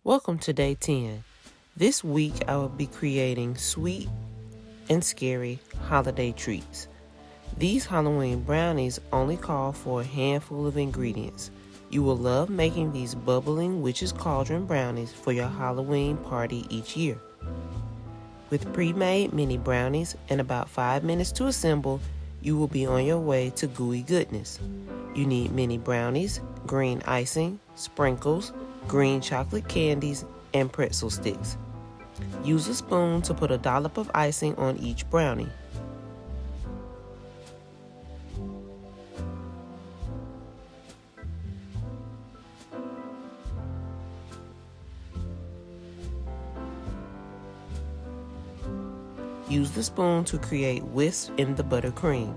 Welcome to day 10. This week I will be creating sweet and scary holiday treats. These Halloween brownies only call for a handful of ingredients. You will love making these bubbling witch's cauldron brownies for your Halloween party each year. With pre-made mini brownies and about 5 minutes to assemble, you will be on your way to gooey goodness. You need mini brownies, green icing, sprinkles, green chocolate candies, and pretzel sticks. Use a spoon to put a dollop of icing on each brownie. Use the spoon to create wisps in the buttercream.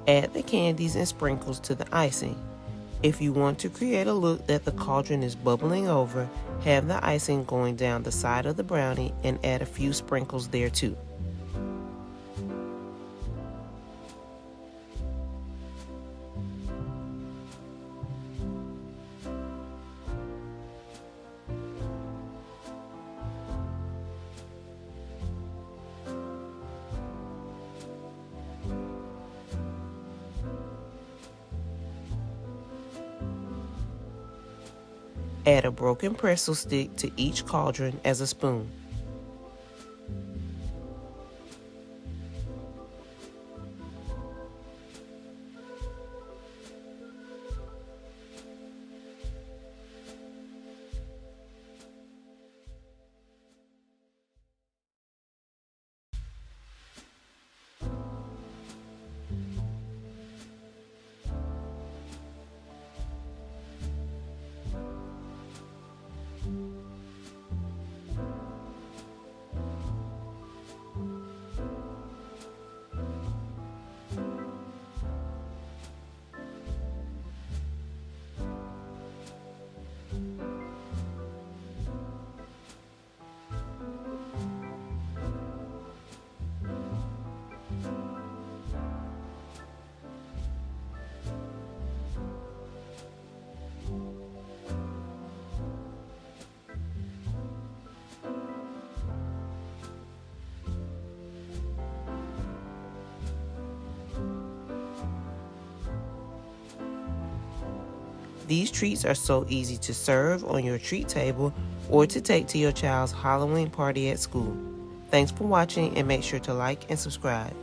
Add the candies and sprinkles to the icing. If you want to create a look that the cauldron is bubbling over, have the icing going down the side of the brownie and add a few sprinkles there too. Add a broken pretzel stick to each cauldron as a spoon. These treats are so easy to serve on your treat table or to take to your child's Halloween party at school. Thanks for watching and make sure to like and subscribe.